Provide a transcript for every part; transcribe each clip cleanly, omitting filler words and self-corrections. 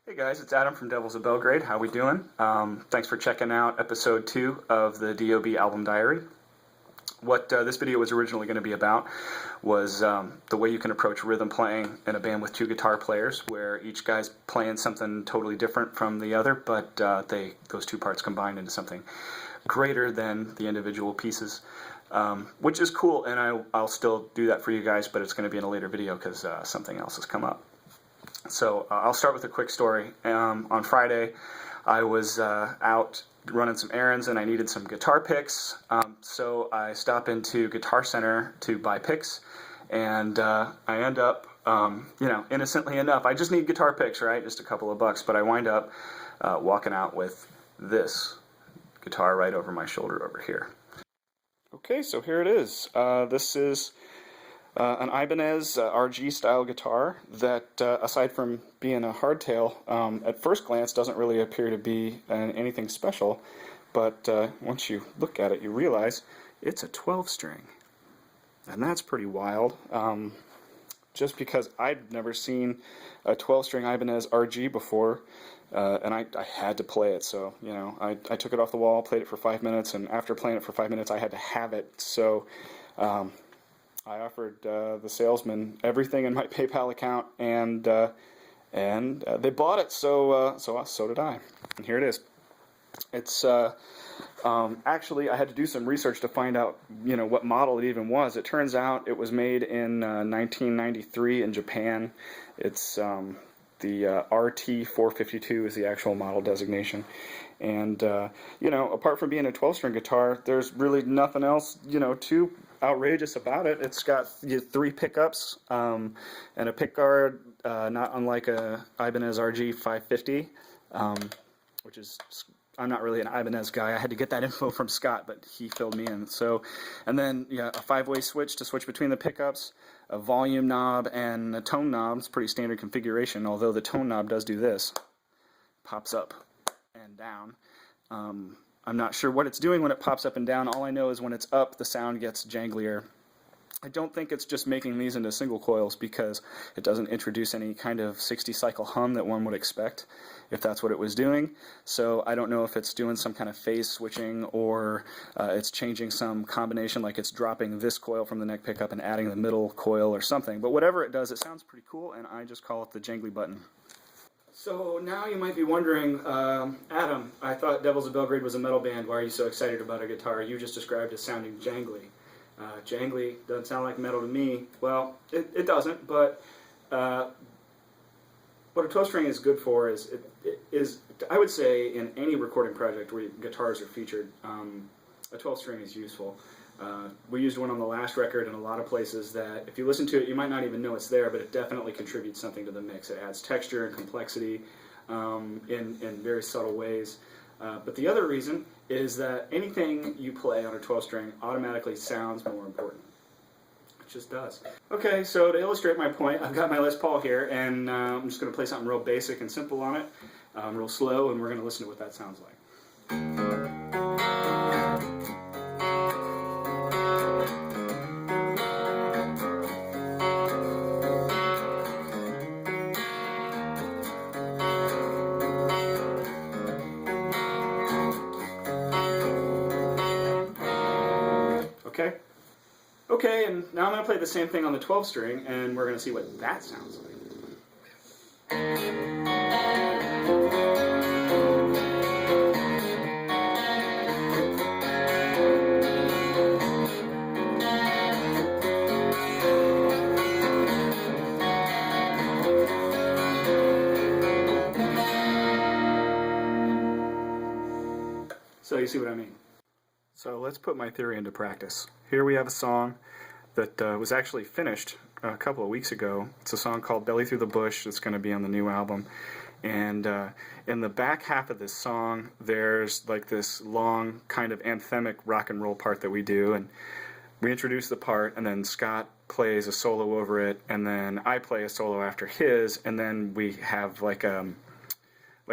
Hey guys, it's Adam from Devils of Belgrade. How we doing? Thanks for checking out episode 2 of the DOB album diary. What this video was originally going to be about was the way you can approach rhythm playing in a band with 2 guitar players, where each guy's playing something totally different from the other, but those 2 parts combined into something greater than the individual pieces, which is cool, and I'll still do that for you guys, but it's going to be in a later video because something else has come up. So I'll start with a quick story. On Friday, I was out running some errands and I needed some guitar picks. So I stop into Guitar Center to buy picks, and I end up, innocently enough, I just need guitar picks, right? Just a couple of bucks, but I wind up walking out with this guitar right over my shoulder over here. Okay, so here it is. This is an Ibanez RG style guitar that, aside from being a hardtail, at first glance doesn't really appear to be anything special, but once you look at it you realize it's a 12-string, and that's pretty wild. Just because I'd never seen a 12-string Ibanez RG before, and I had to play it, so I took it off the wall, played it for 5 minutes, and after playing it for 5 minutes I had to have it. So I offered the salesman everything in my PayPal account, and they bought it. So did I. And here it is. It's actually, I had to do some research to find out what model it even was. It turns out it was made in 1993 in Japan. It's the RT452 is the actual model designation. And apart from being a 12-string guitar, there's really nothing else too outrageous about it. It's got 3 pickups and a pick guard, not unlike a Ibanez RG 550, which is, I'm not really an Ibanez guy. I had to get that info from Scott, but he filled me in. So, and then a 5-way switch to switch between the pickups, a volume knob, and a tone knob. It's pretty standard configuration, although the tone knob does do this. Pops up and down. I'm not sure what it's doing when it pops up and down. All I know is when it's up, the sound gets janglier. I don't think it's just making these into single coils, because it doesn't introduce any kind of 60-cycle hum that one would expect if that's what it was doing. So I don't know if it's doing some kind of phase switching, or it's changing some combination, like it's dropping this coil from the neck pickup and adding the middle coil or something. But whatever it does, it sounds pretty cool, and I just call it the jangly button. So now you might be wondering, Adam, I thought Devils of Belgrade was a metal band. Why are you so excited about a guitar you just described as sounding jangly? Jangly doesn't sound like metal to me. Well, it doesn't, but what a 12-string is good for is, I would say, in any recording project where guitars are featured, a 12-string is useful. We used one on the last record in a lot of places that, if you listen to it, you might not even know it's there, but it definitely contributes something to the mix. It adds texture and complexity in very subtle ways. But the other reason is that anything you play on a 12-string automatically sounds more important. It just does. Okay, so to illustrate my point, I've got my Les Paul here, and I'm just going to play something real basic and simple on it, real slow, and we're going to listen to what that sounds like. Okay, and now I'm going to play the same thing on the 12-string, and we're going to see what that sounds like. So you see what I mean? So let's put my theory into practice. Here we have a song that was actually finished a couple of weeks ago. It's a song called Belly Through the Bush. It's going to be on the new album. And in the back half of this song, there's like this long kind of anthemic rock and roll part that we do. And we introduce the part, and then Scott plays a solo over it, and then I play a solo after his, and then we have like a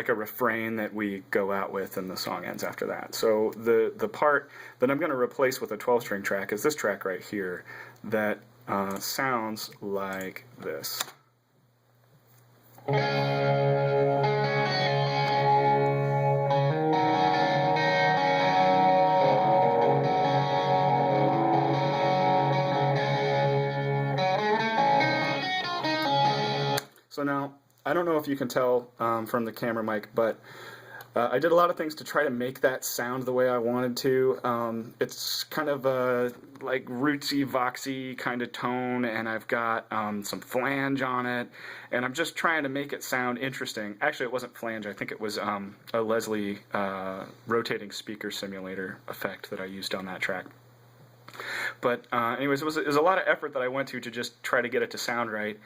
refrain that we go out with, and the song ends after that. So the part that I'm going to replace with a 12-string track is this track right here that sounds like this. So now, I don't know if you can tell from the camera mic, but I did a lot of things to try to make that sound the way I wanted to. It's kind of a like rootsy, voxy kind of tone, and I've got some flange on it, and I'm just trying to make it sound interesting. Actually, it wasn't flange. I think it was a Leslie rotating speaker simulator effect that I used on that track. But anyways, it was a lot of effort that I went to just try to get it to sound right.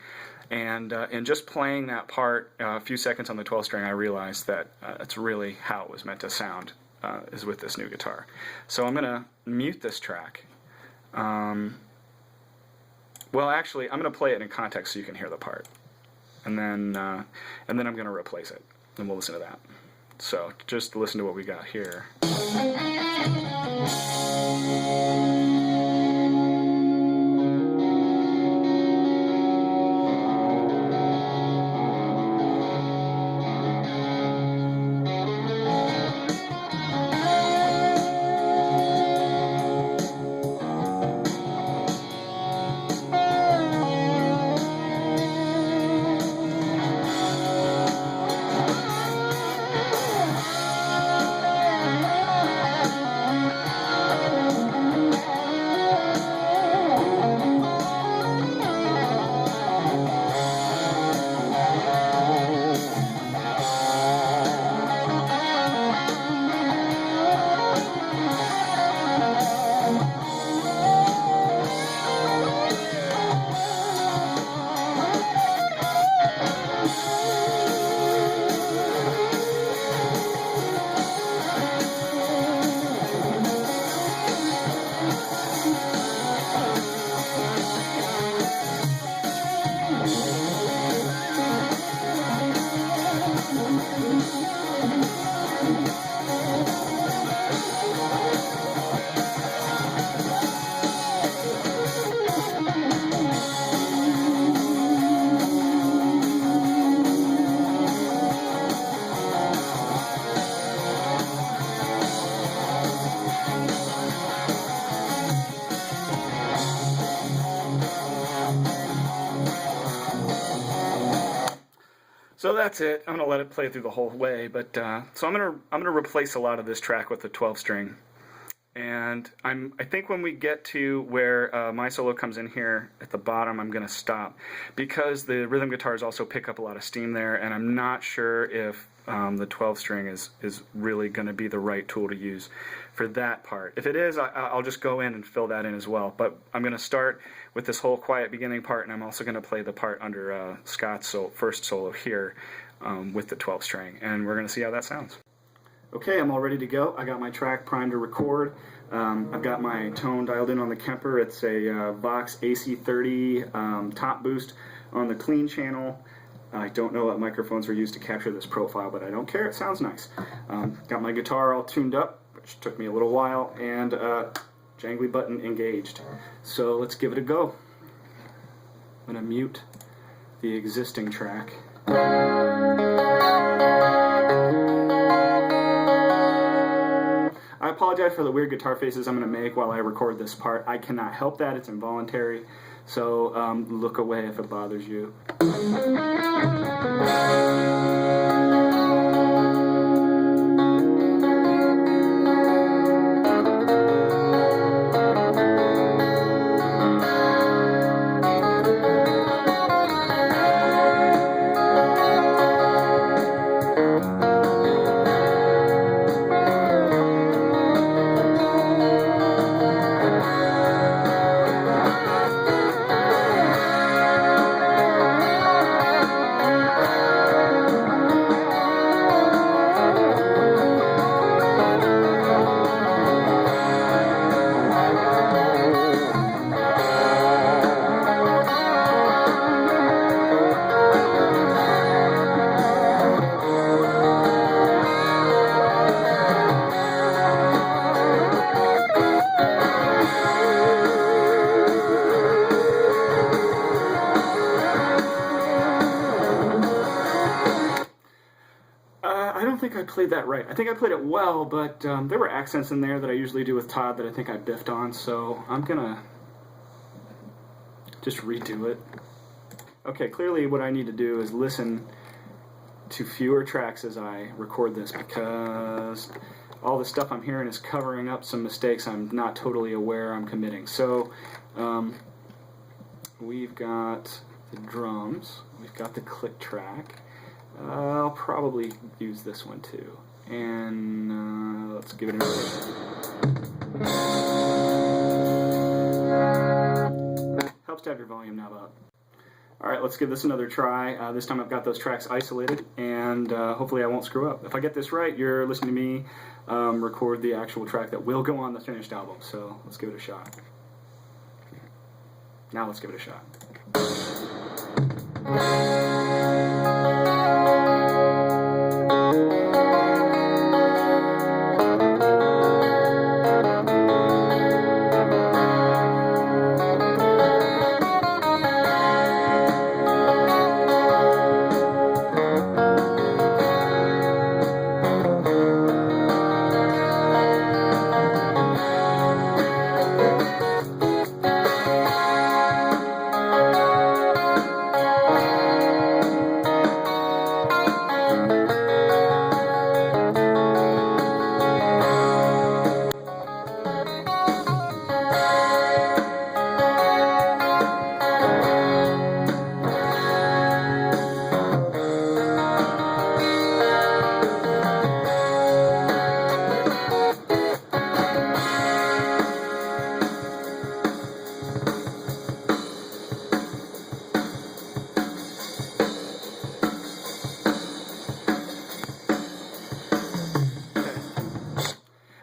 And in just playing that part a few seconds on the 12 string, I realized that that's really how it was meant to sound, is with this new guitar. So I'm going to mute this track. Well, actually, I'm going to play it in context so you can hear the part. And then I'm going to replace it, and we'll listen to that. So just listen to what we got here. So that's it. I'm gonna let it play through the whole way, but so I'm gonna replace a lot of this track with the 12 string, and I think when we get to where my solo comes in here at the bottom, I'm gonna stop because the rhythm guitars also pick up a lot of steam there, and I'm not sure if the 12 string is really going to be the right tool to use for that part. If it is, I'll just go in and fill that in as well. But I'm going to start with this whole quiet beginning part, and I'm also going to play the part under Scott's first solo here with the 12 string, and we're going to see how that sounds. Okay, I'm all ready to go. I got my track primed to record. I've got my tone dialed in on the Kemper. It's a Vox AC30 top boost on the clean channel. I don't know what microphones were used to capture this profile, but I don't care. It sounds nice. Got my guitar all tuned up, which took me a little while, and jangly button engaged. So let's give it a go. I'm going to mute the existing track. I apologize for the weird guitar faces I'm going to make while I record this part. I cannot help that. It's involuntary. So look away if it bothers you. I don't think I played that right. I think I played it well, but there were accents in there that I usually do with Todd that I think I biffed on, so I'm gonna just redo it. Okay, clearly what I need to do is listen to fewer tracks as I record this, because all the stuff I'm hearing is covering up some mistakes I'm not totally aware I'm committing. So we've got the drums, we've got the click track. I'll probably use this one too. And let's give it a minute. Helps to have your volume knob up. Alright, let's give this another try. This time I've got those tracks isolated, and hopefully I won't screw up. If I get this right, you're listening to me record the actual track that will go on the finished album. So let's give it a shot. Now let's give it a shot.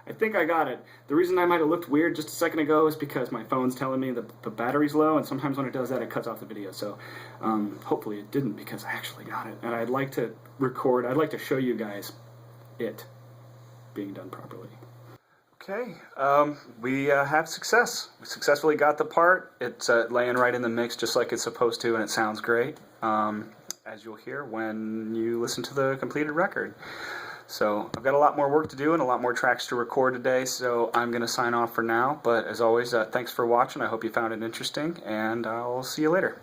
I think I got it. The reason I might have looked weird just a second ago is because my phone's telling me that the battery's low, and sometimes when it does that, it cuts off the video. So hopefully it didn't, because I actually got it. And I'd like to record, I'd like to show you guys it being done properly. Okay, we have success. We successfully got the part. It's laying right in the mix just like it's supposed to, and it sounds great, as you'll hear when you listen to the completed record. So I've got a lot more work to do and a lot more tracks to record today, so I'm going to sign off for now. But as always, thanks for watching. I hope you found it interesting, and I'll see you later.